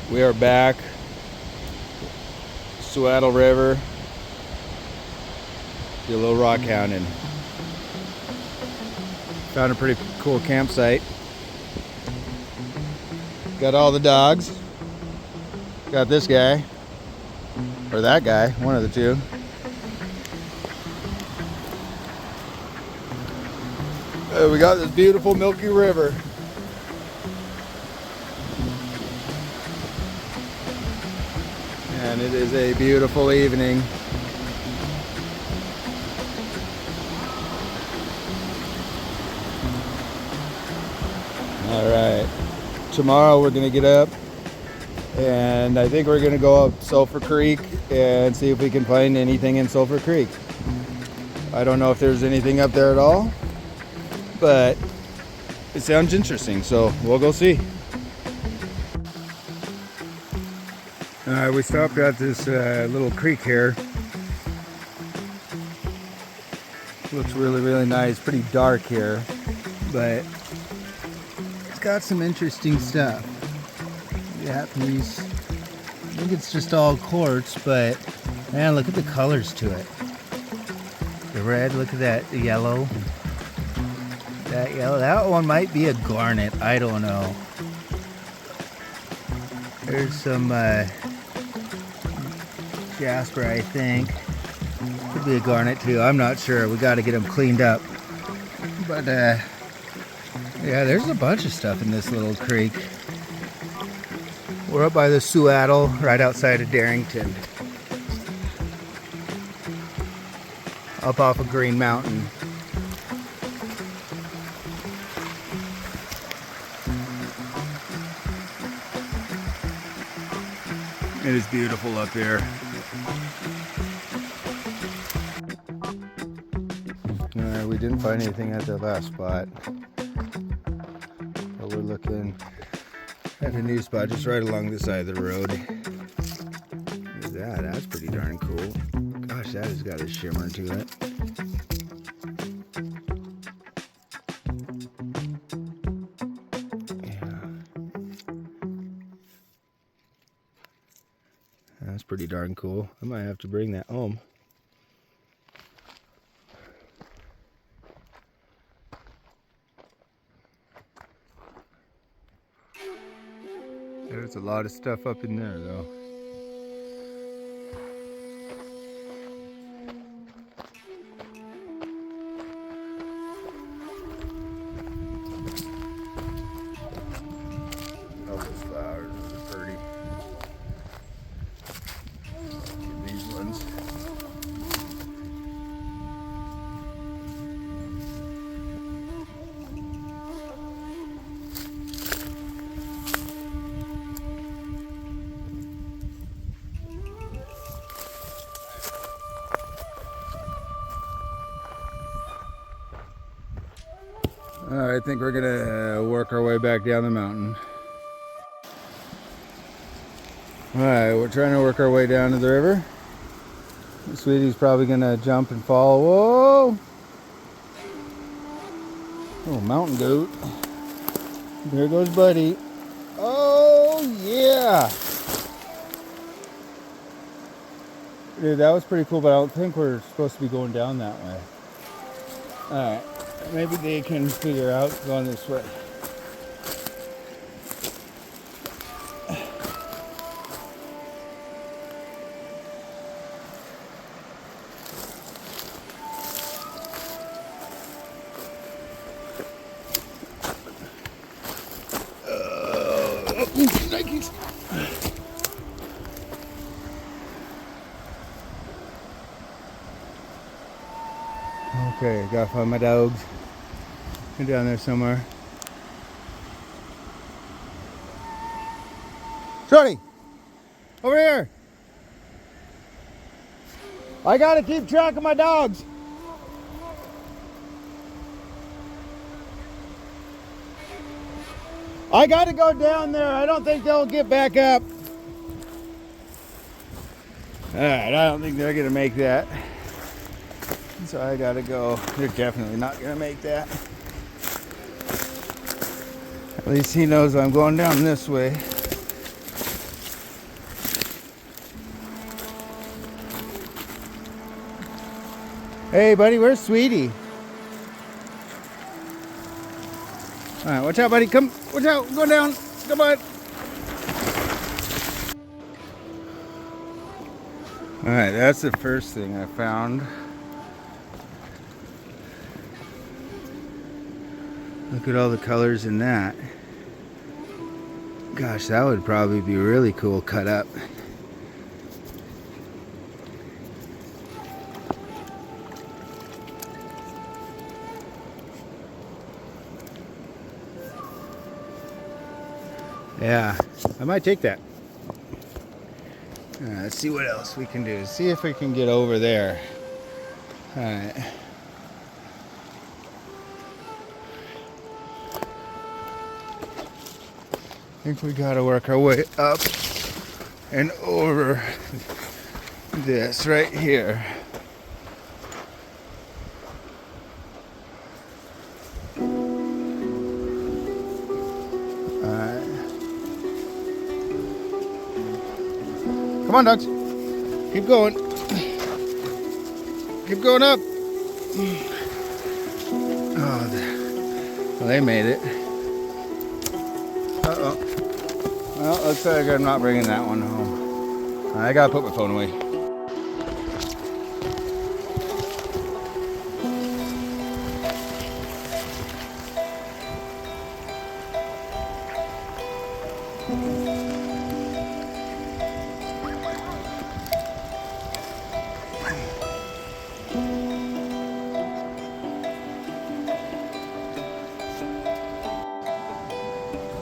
We are back. Suiattle River. Do a little rock hounding. Found a pretty cool campsite. Got all the dogs. Got this guy. Or that guy, one of the two. We got this beautiful milky river. And it is a beautiful evening. All right, tomorrow we're gonna get up and I think we're gonna go up Sulphur Creek and see if we can find anything in Sulphur Creek. I don't know if there's anything up there at all, but it sounds interesting, so we'll go see. We stopped at this little creek here. Looks really nice. Pretty dark here, but it's got some interesting stuff. Japanese. I think it's just all quartz, but man, look at the colors to it. The red, look at that, the yellow. That yellow, that one might be a garnet, I don't know. There's some jasper, I think. Could be a garnet too, I'm not sure. We got to get them cleaned up. But yeah, there's a bunch of stuff in this little creek. We're up by the Suiattle, right outside of Darrington. Up off of Green Mountain. It is beautiful up here. We didn't find anything at the last spot. But we're looking at a new spot just right along the side of the road. Look at that, that's pretty darn cool. Gosh, that has got a shimmer to it. That's pretty darn cool. I might have to bring that home. There's a lot of stuff up in there though. All those flowers are pretty. These ones. I think we're gonna work our way back down the mountain. Alright, we're trying to work our way down to the river. Sweetie's probably gonna jump and fall. Whoa! Oh, mountain goat. There goes Buddy. Oh, yeah! Dude, that was pretty cool, but I don't think we're supposed to be going down that way. Alright. Maybe they can figure out going this way. Nikes. Okay, gotta find my dogs. They're down there somewhere. Shorty! Over here! I gotta keep track of my dogs! I gotta go down there. I don't think they'll get back up. Alright, I don't think they're gonna make that. So I gotta go. They're definitely not gonna make that. At least he knows I'm going down this way. Hey, buddy, where's Sweetie? All right, watch out, buddy. Come, watch out. Go down. Come on. All right, that's the first thing I found. Look at all the colors in that. Gosh, that would probably be really cool cut up. Yeah, I might take that. Let's see what else we can do. See if we can get over there. All right. I think we gotta work our way up and over this right here. Come on, ducks. Keep going. Keep going up. Oh, well, they made it. Uh-oh. Well, looks like I'm not bringing that one home. I gotta put my phone away.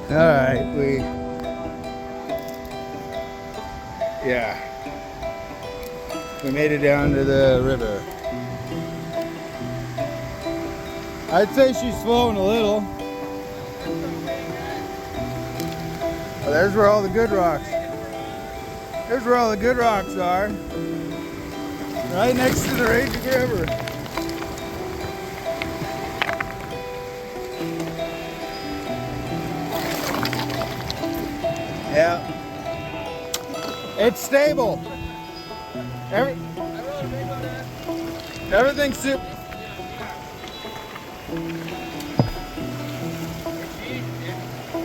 All right, we made it down to the river. I'd say she's flowing a little. Oh, there's where all the good rocks. There's where all the good rocks are. Right next to the raging river. Yeah. It's stable. Everything's super.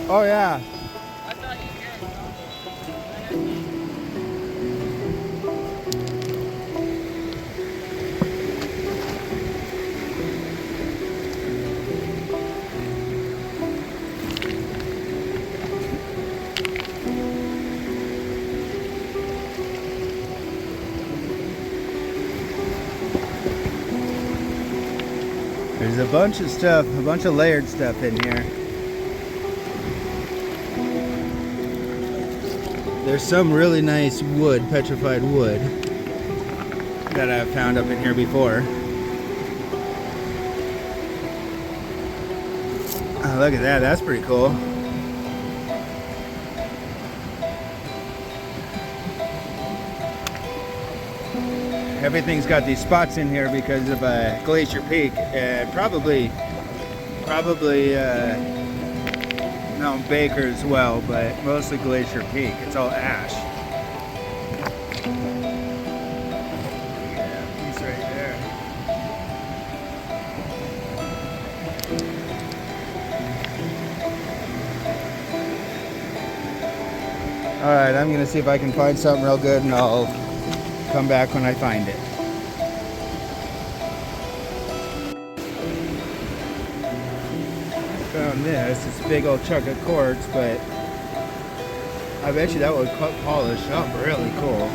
Oh yeah. There's a bunch of stuff, a bunch of layered stuff in here. There's some really nice wood, petrified wood, that I've found up in here before. Oh, look at that, that's pretty cool. Everything's got these spots in here because of Glacier Peak and probably Mount Baker as well, but mostly Glacier Peak. It's all ash. Yeah, piece right there. All right, I'm gonna see if I can find something real good, and I'll come back when I find it. Found this big old chunk of quartz, but I bet you that would polish up really cool.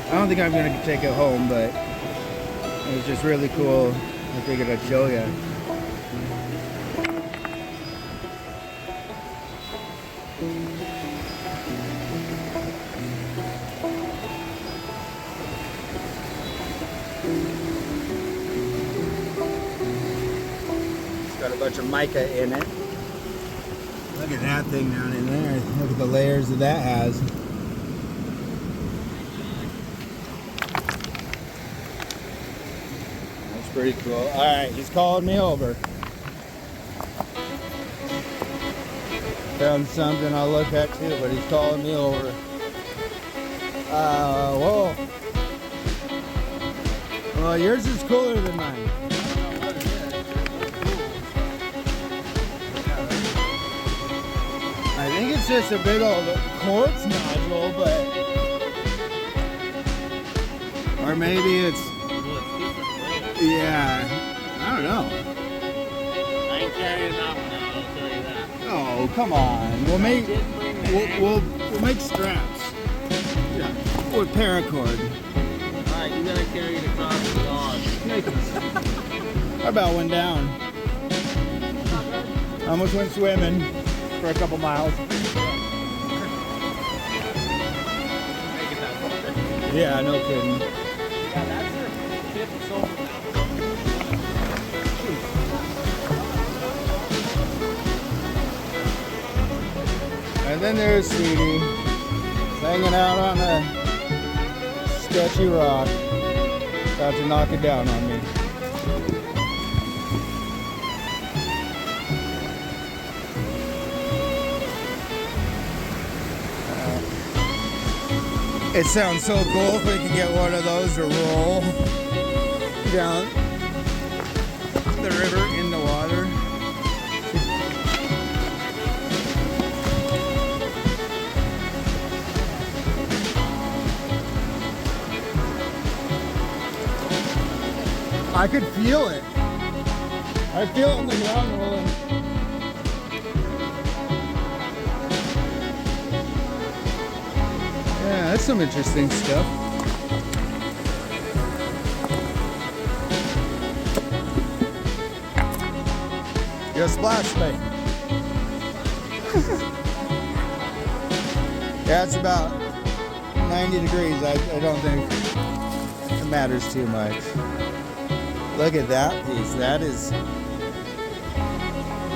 I don't think I'm gonna take it home, but it was just really cool. I figured I'd show you. Got a bunch of mica in it. Look at that thing down in there. Look at the layers that that has. That's pretty cool. Alright, he's calling me over. Found something I'll look at too, but he's calling me over. Whoa. Well, yours is cooler than mine. I think it's just a big old quartz nodule, but... Or maybe it's... Yeah, I don't know. I ain't carrying that one out, I'll tell you that. Oh, come on. We'll make make straps. Yeah. With paracord. Alright, you gotta carry it across the log. I about went down. Almost went swimming for a couple miles. Yeah, no kidding. Yeah, that's your tip shoulder. And then there's Sweetie, hanging out on a sketchy rock, about to knock it down on me. It sounds so cool if we could get one of those to roll down the river in the water. I could feel it. I feel it in the ground rolling. Yeah, that's some interesting stuff. You're a splash mate. Yeah, it's about 90 degrees. I don't think it matters too much. Look at that piece.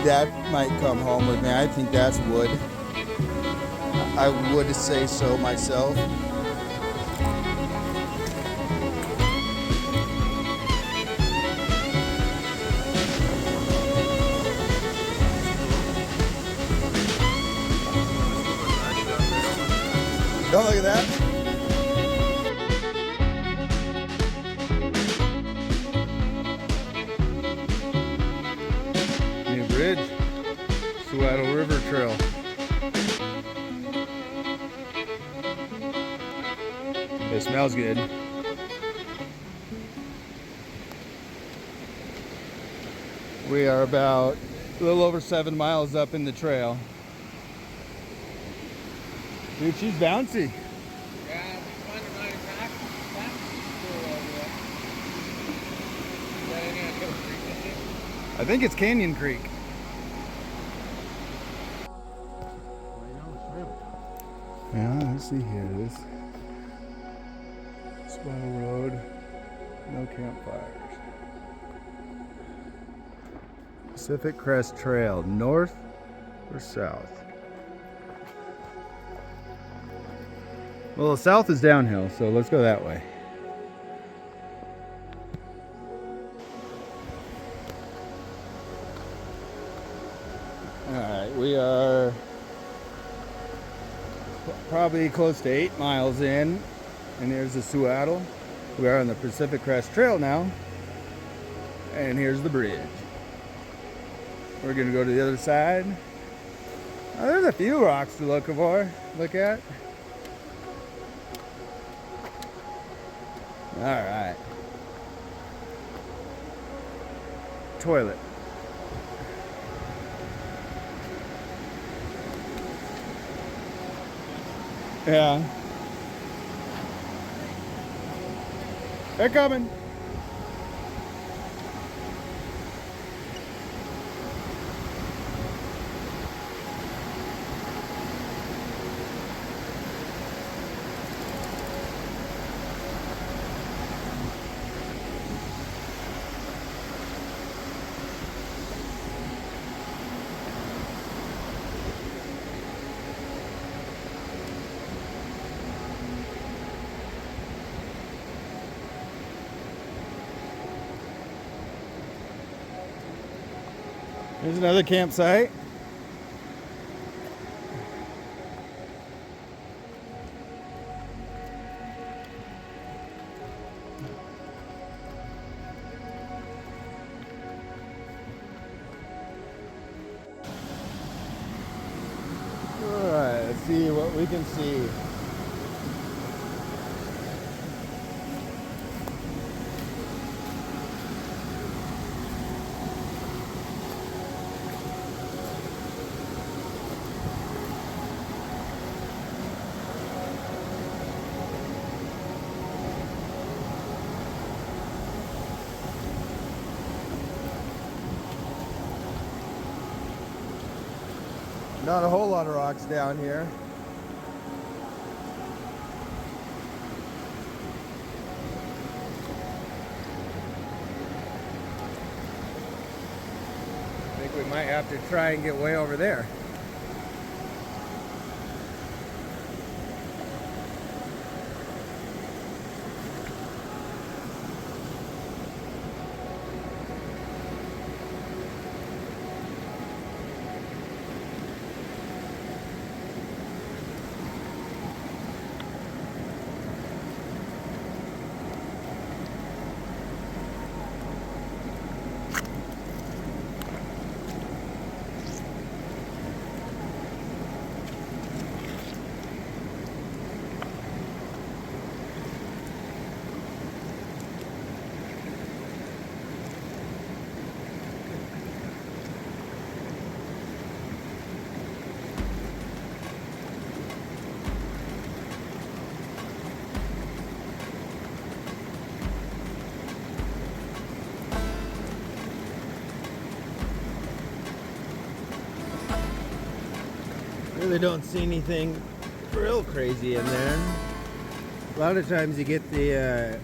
That might come home with me. I think that's wood. I would say so myself. Don't look at that. New bridge, Suiattle River Trail. It smells good. We are about a little over 7 miles up in the trail. Dude, she's bouncy. Yeah, we find a nice back over there. I think it's Canyon Creek. Yeah, let's see here. This Swaddle Road, no campfires. Pacific Crest Trail, north or south? Well, the south is downhill, so let's go that way. Alright, we are probably close to 8 miles in, and here's the Suiattle. We are on the Pacific Crest Trail now, and here's the bridge. We're gonna go to the other side. Oh, there's a few rocks to look at. Alright. Toilet. Yeah. They're coming. There's another campsite. what we can see. Not a whole lot of rocks down here. I think we might have to try and get way over there. Really don't see anything real crazy in there. A lot of times you get a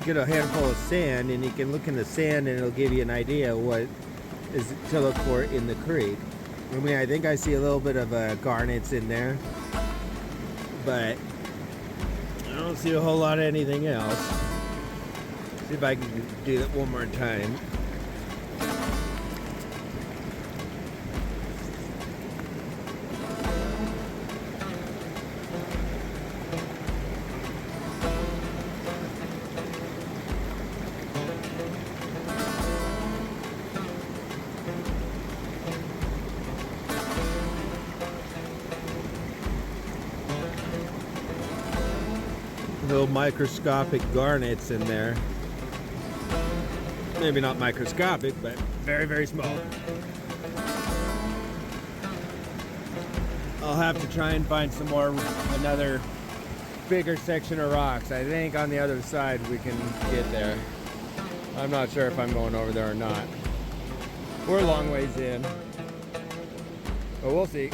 handful of sand, and you can look in the sand and it'll give you an idea what is to look for in the creek. I mean, I think I see a little bit of garnets in there, but I don't see a whole lot of anything else. See if I can do that one more time. Little microscopic garnets in there. Maybe not microscopic, but very, very small. I'll have to try and find another bigger section of rocks. I think on the other side we can get there. I'm not sure if I'm going over there or not. We're a long ways in, but we'll see.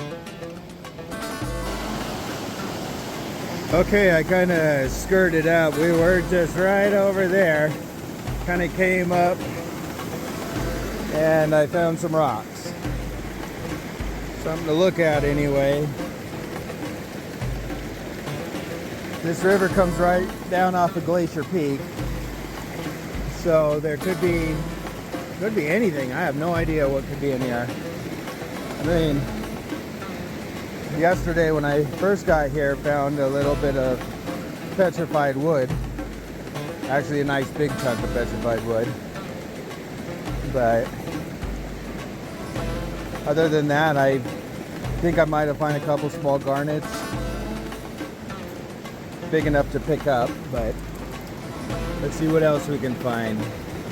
Okay, I kind of skirted up. We were just right over there. Kind of came up and I found some rocks. Something to look at anyway. This river comes right down off of Glacier Peak. So there could be anything. I have no idea what could be in here. I mean, yesterday when I first got here, found a little bit of petrified wood. Actually a nice big chunk of petrified wood. But other than that, I think I might have found a couple small garnets. Big enough to pick up, but let's see what else we can find.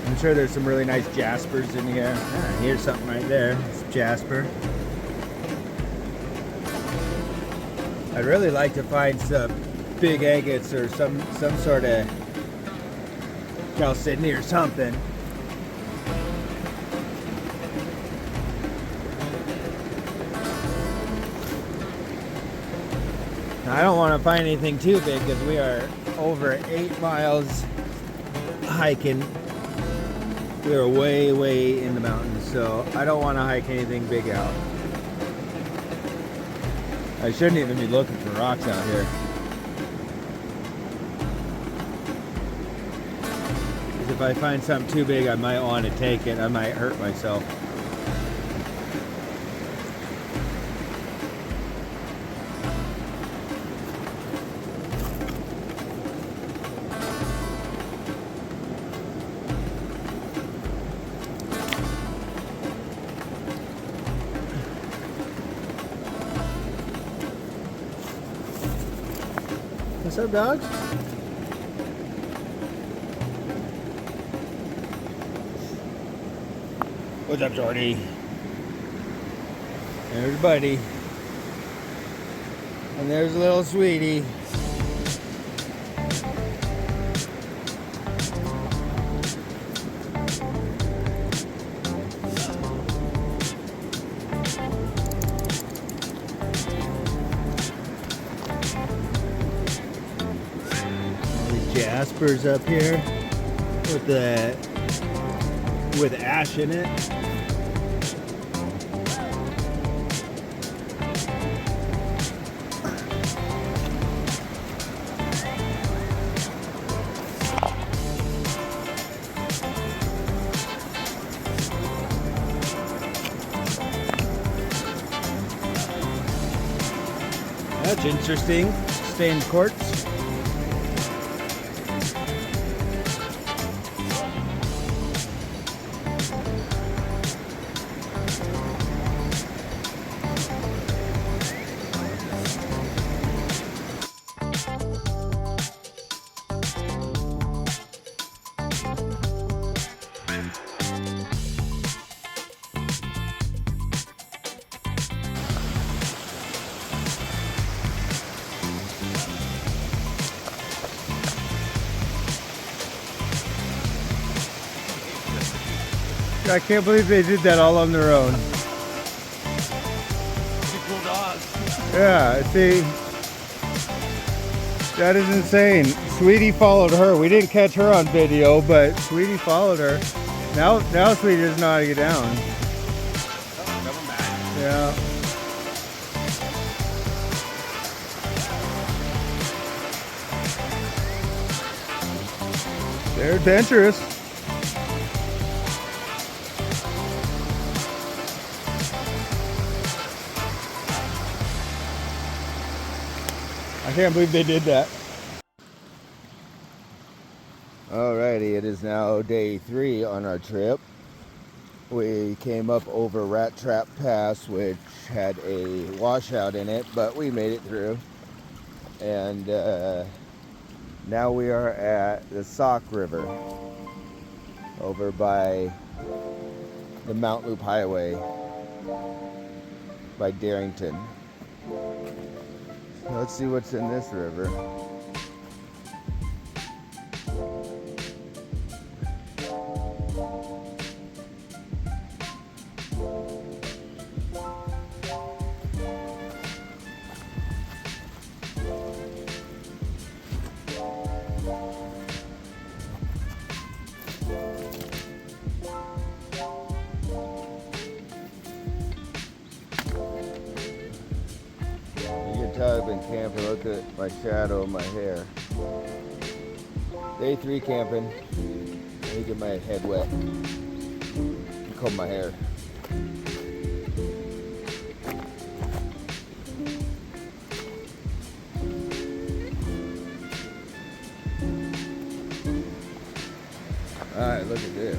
I'm sure there's some really nice jaspers in here. Ah, here's something right there. It's jasper. I'd really like to find some big agates or some sort of chalcedony or something. Now, I don't want to find anything too big because we are over 8 miles hiking. We are way, way in the mountains, so I don't want to hike anything big out. I shouldn't even be looking for rocks out here. Because if I find something too big, I might want to take it. I might hurt myself. What's up, dog? What's up, Jordy? There's Buddy. And there's little Sweetie. Jaspers up here with ash in it. That's interesting. Stained quartz. I can't believe they did that all on their own. Cool dog. Yeah, see, that is insane. Sweetie followed her. We didn't catch her on video, but Sweetie followed her. Now Sweetie doesn't know how to get down. Yeah. They're adventurous. I can't believe they did that. Alrighty, it is now day 3 on our trip. We came up over Rat Trap Pass, which had a washout in it, but we made it through. And now we are at the Sauk River over by the Mount Loop Highway by Darrington. Let's see what's in this river. I've been camping. Look at my shadow in my hair. Day 3 camping. Let me get my head wet. Comb my hair. Alright, look at this.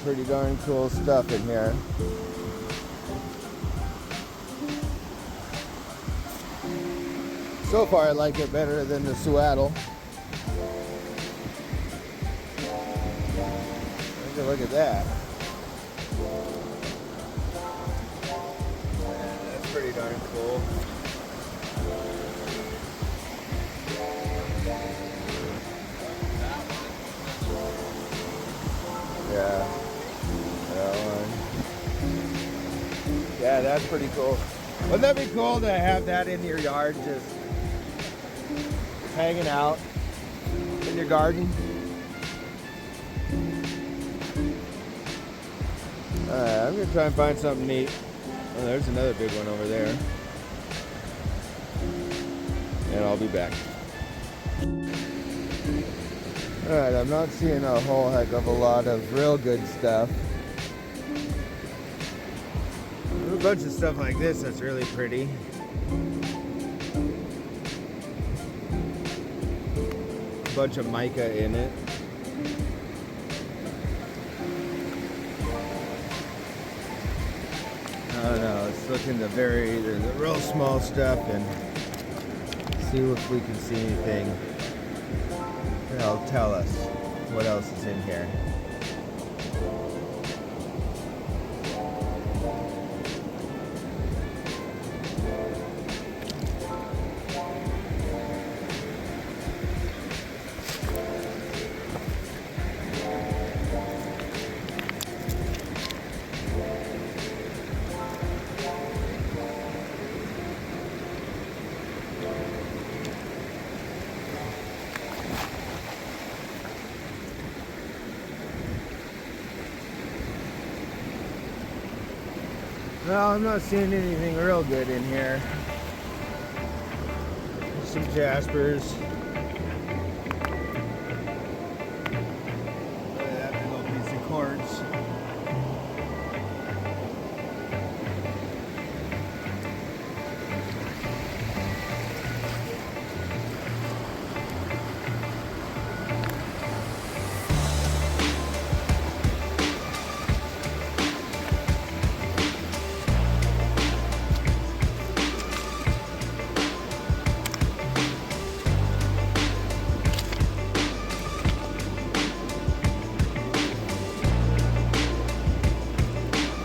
Pretty darn cool stuff in here. So far I like it better than the Suiattle. Look at that. That's pretty darn cool. Yeah. Yeah, that's pretty cool. Wouldn't that be cool to have that in your yard, just hanging out in your garden? I'm gonna try and find something neat. Oh, there's another big one over there. And I'll be back. Alright, I'm not seeing a whole heck of a lot of real good stuff. a bunch of stuff like this that's really pretty. A bunch of mica in it. I don't know, let's look in the real small stuff and see if we can see anything that'll tell us what else is in here. Well, I'm not seeing anything real good in here. Some jaspers. Look at that big old piece of quartz.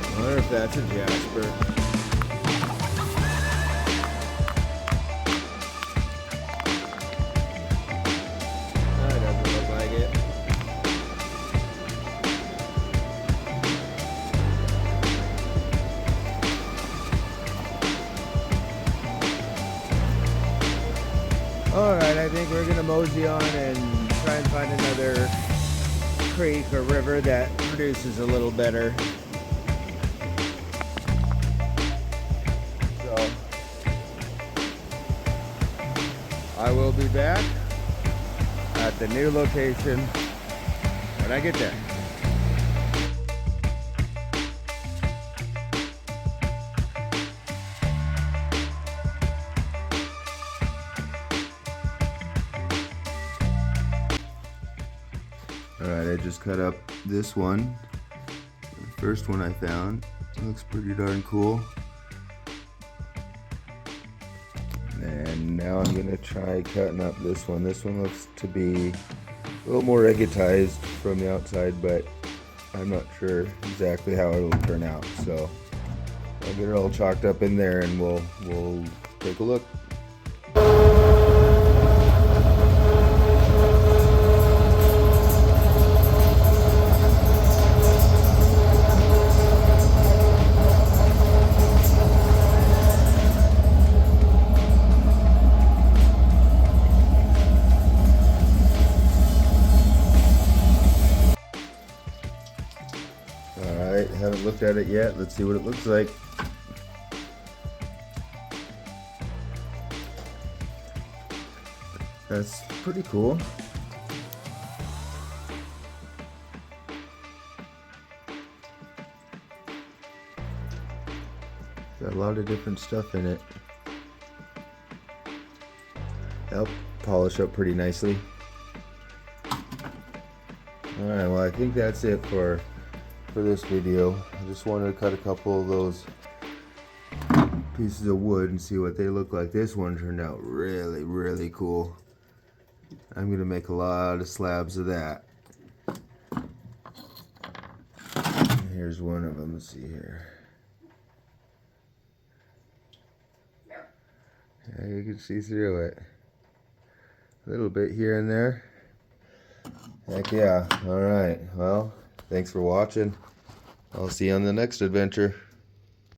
I wonder if that's a jasper. That doesn't look like it. Alright, I think we're gonna mosey on and try and find another creek or river that produces a little better. I will be back at the new location when I get there. Alright, I just cut up this one. The first one I found. It looks pretty darn cool. And now I'm going to try cutting up this one. This one looks to be a little more egotized from the outside, but I'm not sure exactly how it'll turn out. So I'll get it all chalked up in there and we'll take a look. Alright, haven't looked at it yet. Let's see what it looks like. That's pretty cool. Got a lot of different stuff in it. That'll polish up pretty nicely. Alright, well I think that's it for this video. I just wanted to cut a couple of those pieces of wood and see what they look like. This one turned out really, really cool. I'm gonna make a lot of slabs of that. Here's one of them. Let's see here. Yeah, you can see through it. A little bit here and there. Heck yeah. Alright, well, thanks for watching. I'll see you on the next adventure.